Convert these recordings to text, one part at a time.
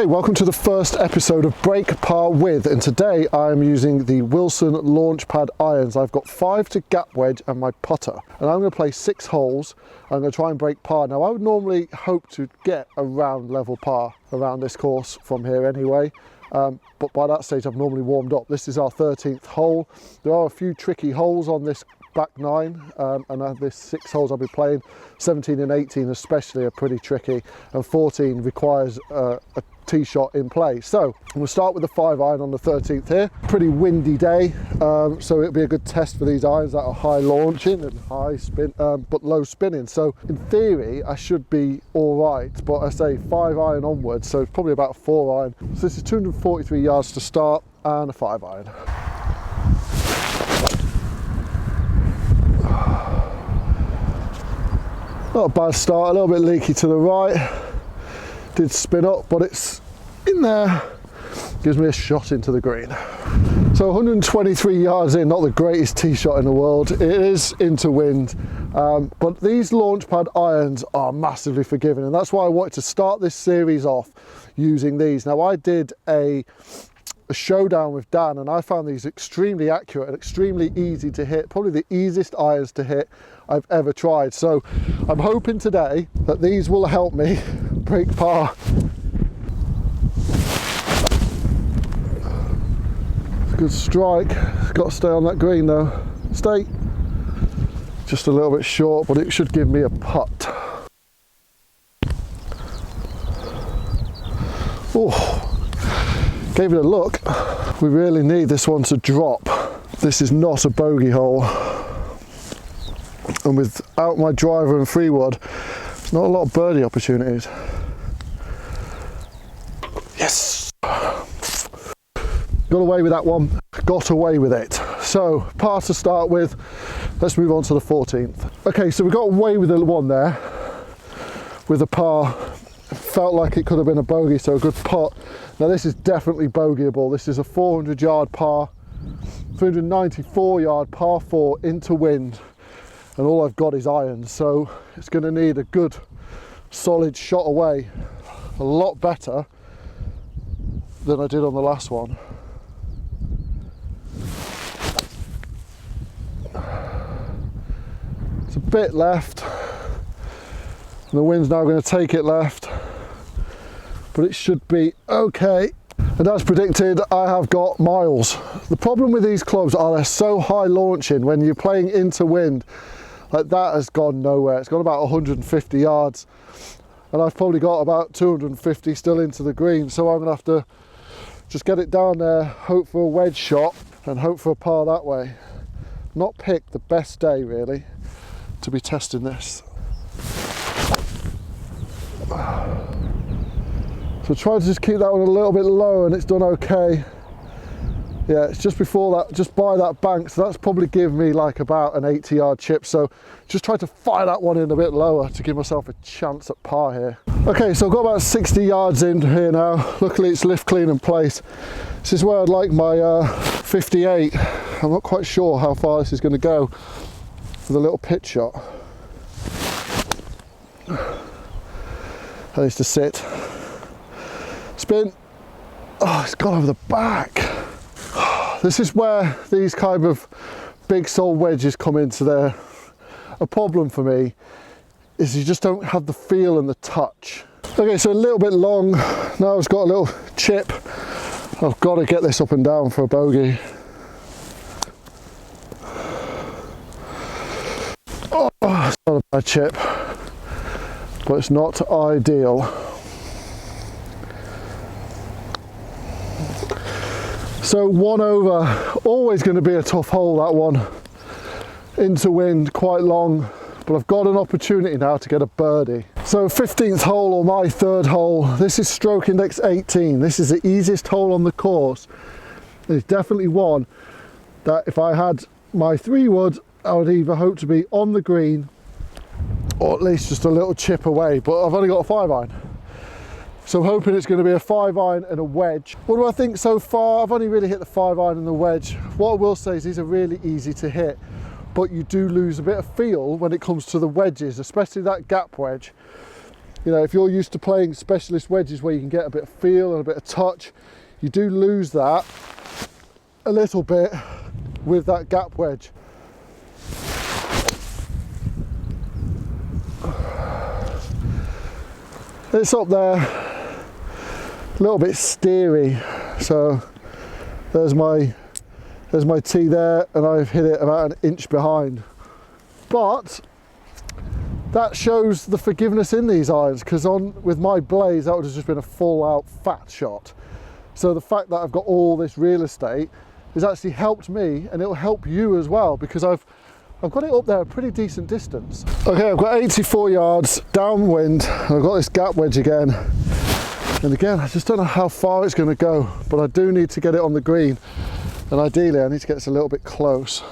Okay, welcome to the first episode of Break Par With, and today I'm using the Wilson launchpad irons. I've got 5 to gap wedge and my putter, and I'm going to play 6 holes. I'm going to try and break par. Now I would normally hope to get around level par around this course from here anyway, but by that stage I've normally warmed up. This is our 13th hole. There are a few tricky holes on this back 9, and this 6 holes I'll be playing. 17 and 18 especially are pretty tricky, and 14 requires a tee shot in play. So I'm going to start with the 5 iron on the 13th here. Pretty windy day, so it'll be a good test for these irons that are high launching and high spin, but low spinning. So in theory I should be all right, but I say 5 iron onwards, so it's probably about a 4 iron. So this is 243 yards to start and a 5 iron. Not a bad start, a little bit leaky to the right. Did spin up, but it's in there. Gives me a shot into the green. So 123 yards in, not the greatest tee shot in the world. It is into wind, but these launchpad irons are massively forgiving, and that's why I wanted to start this series off using these. Now I did a showdown with Dan, and I found these extremely accurate and extremely easy to hit, probably the easiest irons to hit I've ever tried. So I'm hoping today that these will help me break par. It's a good strike, got to stay on that green though. Stay. Just a little bit short, but it should give me a putt. Oh. Gave it a look. We really need this one to drop. This is not a bogey hole, and without my driver and 3 wood, there's not a lot of birdie opportunities. Yes! Got away with that one, got away with it. So, par to start with. Let's move on to the 14th. Okay, so we got away with the one there, with a par. Felt like it could have been a bogey, so a good putt. Now this is definitely bogeyable. This is a 400 yard par, 394 yard par 4 into wind, and all I've got is irons, so it's going to need a good solid shot away. A lot better than I did on the last one. It's a bit left, and the wind's now going to take it left, but it should be okay. And as predicted, I have got miles. The problem with these clubs are they're so high launching. When you're playing into wind, like that has gone nowhere. It's gone about 150 yards, and I've probably got about 250 still into the green, so I'm gonna have to just get it down there, hope for a wedge shot and hope for a par that way. Not picked the best day really to be testing this. So try to just keep that one a little bit low, and it's done okay. Yeah, it's just before that, just by that bank, so that's probably give me like about an 80 yard chip. So just try to fire that one in a bit lower to give myself a chance at par here. Okay, so I've got about 60 yards in here now. Luckily it's lift clean in place. This is where I'd like my 58. I'm not quite sure how far this is going to go for the little pitch shot. That needs to sit. Spin. Oh, it's gone over the back. This is where these kind of big sole wedges come into there. A problem for me is you just don't have the feel and the touch. Okay, so a little bit long. Now it's got a little chip. I've got to get this up and down for a bogey. Oh, it's not a bad chip, but it's not ideal. So 1 over, always going to be a tough hole, that one. Into wind, quite long, but I've got an opportunity now to get a birdie. So 15th hole, or my 3rd hole. This is stroke index 18. This is the easiest hole on the course. It's definitely one that if I had my 3 wood, I would either hope to be on the green or at least just a little chip away, but I've only got a 5 iron. So I'm hoping it's going to be a 5 iron and a wedge. What do I think so far? I've only really hit the 5 iron and the wedge. What I will say is these are really easy to hit, but you do lose a bit of feel when it comes to the wedges, especially that gap wedge. You know, if you're used to playing specialist wedges where you can get a bit of feel and a bit of touch, you do lose that a little bit with that gap wedge. It's up there, a little bit steery, so there's my tee there, and I've hit it about an inch behind. But that shows the forgiveness in these irons, because with my blades that would have just been a full out fat shot. So the fact that I've got all this real estate has actually helped me, and it'll help you as well, because I've got it up there a pretty decent distance. Okay, I've got 84 yards downwind, and I've got this gap wedge again. And again, I just don't know how far it's going to go, but I do need to get it on the green. And ideally, I need to get this a little bit close.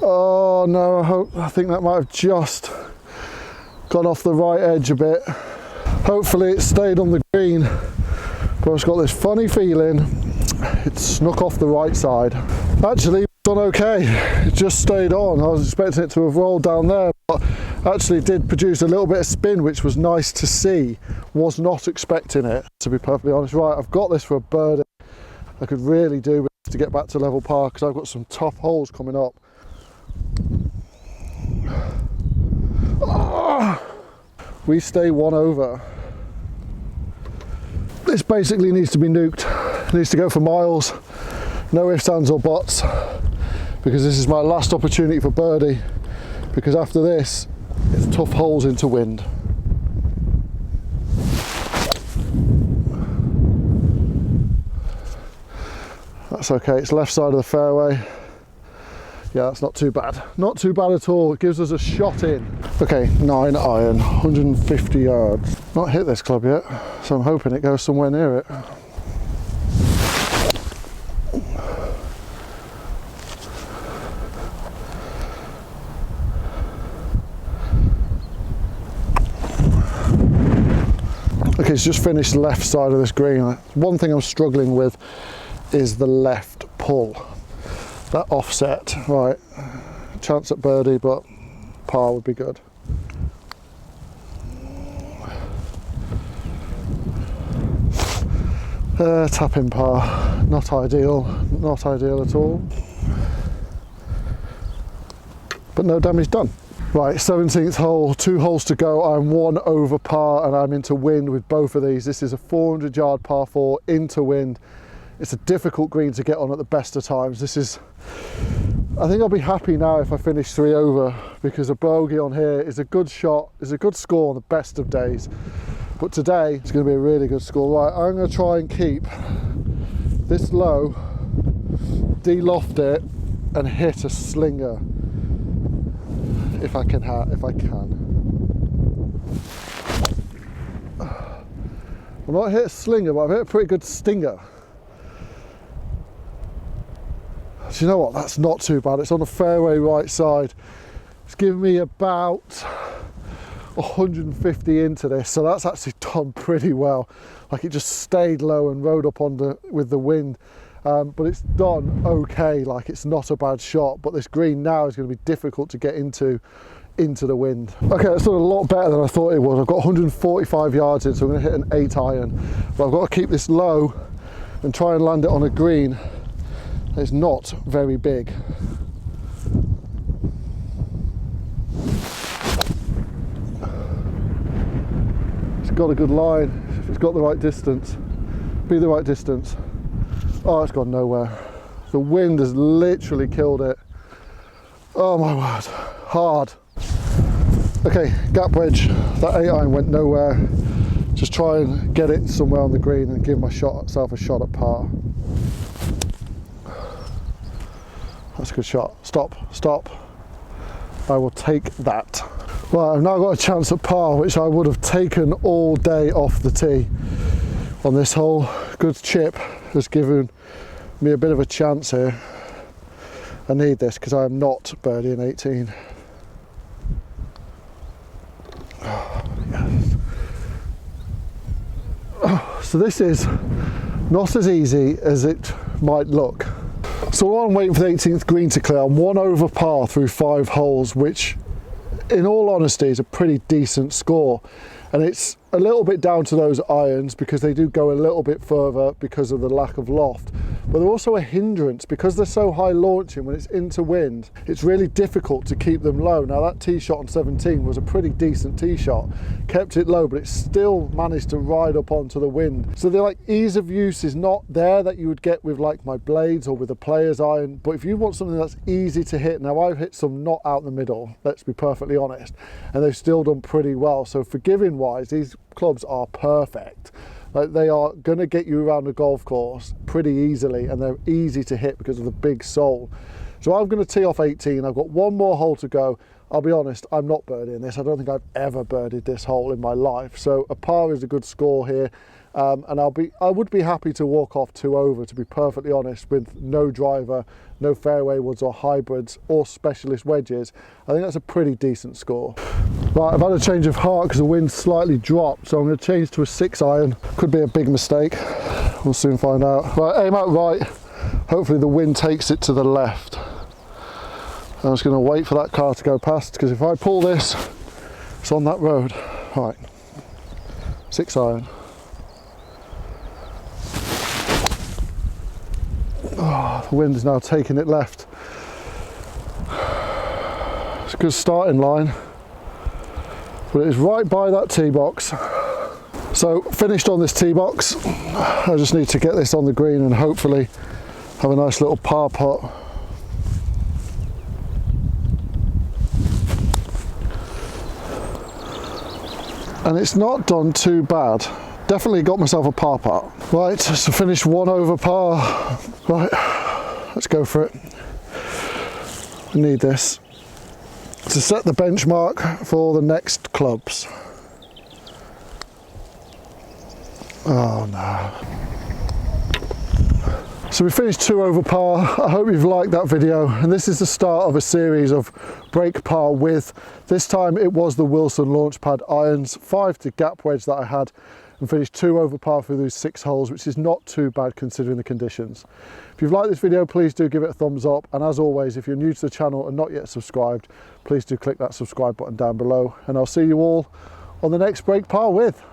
Oh no, I think that might have just gone off the right edge a bit. Hopefully it stayed on the green, but I've just got this funny feeling it snuck off the right side. Actually, it's done okay, it just stayed on. I was expecting it to have rolled down there, but actually did produce a little bit of spin, which was nice to see. Was not expecting it, to be perfectly honest. Right, I've got this for a birdie. I could really do with to get back to level par, because I've got some tough holes coming up. We stay one over. This basically needs to be nuked. It needs to go for miles. No ifs, ands or buts, because this is my last opportunity for birdie, because after this it's tough holes into wind. That's okay, it's left side of the fairway. Yeah, that's not too bad. Not too bad at all. It gives us a shot in. Okay, 9 iron, 150 yards. Not hit this club yet, so I'm hoping it goes somewhere near it. Okay, it's just finished left side of this green. One thing I'm struggling with is the left pull. That offset, right, chance at birdie, but par would be good. Tap in par, not ideal at all. But no damage done. Right, 17th hole, 2 holes to go. I'm 1 over par and I'm into wind with both of these. This is a 400 yard par 4 into wind. It's a difficult green to get on at the best of times. I think I'll be happy now if I finish 3 over, because a bogey on here is a good shot, is a good score on the best of days. But today it's going to be a really good score. Right, I'm going to try and keep this low, de-loft it and hit a slinger if I can. I've not hit a slinger, but I've hit a pretty good stinger. Do you know what? That's not too bad. It's on the fairway right side. It's given me about 150 into this, so that's actually done pretty well. Like, it just stayed low and rode up with the wind, but it's done okay. Like, it's not a bad shot, but this green now is going to be difficult to get into the wind. Okay, that's done a lot better than I thought it was. I've got 145 yards in, so I'm going to hit an 8 iron, but I've got to keep this low and try and land it on a green. It's not very big. It's got a good line. It's got the right distance. Be the right distance. Oh, it's gone nowhere. The wind has literally killed it. Oh my word, hard. Okay, gap wedge. That 8 iron went nowhere. Just try and get it somewhere on the green and give myself a shot at par. That's a good shot. Stop. I will take that. Right, I've now got a chance at par, which I would have taken all day off the tee on this hole. Good chip has given me a bit of a chance here. I need this because I am not birdieing 18. Oh, yes. So this is not as easy as it might look. So while I'm waiting for the 18th green to clear, I'm 1 over par through 5 holes, which in all honesty is a pretty decent score. And it's a little bit down to those irons because they do go a little bit further because of the lack of loft. But they're also a hindrance because they're so high launching. When it's into wind, it's really difficult to keep them low. Now that tee shot on 17 was a pretty decent tee shot, kept it low, but it still managed to ride up onto the wind. So the ease of use is not there that you would get with like my blades or with a player's iron. But if you want something that's easy to hit, now I've hit some not out the middle, let's be perfectly honest, and they've still done pretty well. So forgiving wise, these clubs are perfect. Like, they are going to get you around the golf course pretty easily, and they're easy to hit because of the big sole. So I'm going to tee off 18. I've got one more hole to go. I'll be honest, I'm not birdieing this. I don't think I've ever birdied this hole in my life. So a par is a good score here. And I would be happy to walk off 2 over, to be perfectly honest, with no driver, no fairway woods or hybrids or specialist wedges. I think that's a pretty decent score. Right, I've had a change of heart because the wind slightly dropped, so I'm going to change to a 6 iron. Could be a big mistake. We'll soon find out. Right, aim out right. Hopefully the wind takes it to the left. I'm just going to wait for that car to go past, because if I pull this, it's on that road. Right, 6 iron. Oh, the wind is now taking it left. It's a good starting line, but it is right by that tee box. So finished on this tee box. I just need to get this on the green and hopefully have a nice little par putt. And it's not done too bad. Definitely got myself a par putt. Right, so finished 1 over par. Right, let's go for it. We need this to set the benchmark for the next clubs. Oh no. So we finished 2 over par. I hope you've liked that video, and this is the start of a series of break par with. This time it was the Wilson launchpad irons, 5 to gap wedge that I had, and finished 2 over par through those 6 holes, which is not too bad considering the conditions. If you've liked this video, please do give it a thumbs up, and as always, if you're new to the channel and not yet subscribed, please do click that subscribe button down below, and I'll see you all on the next break par with.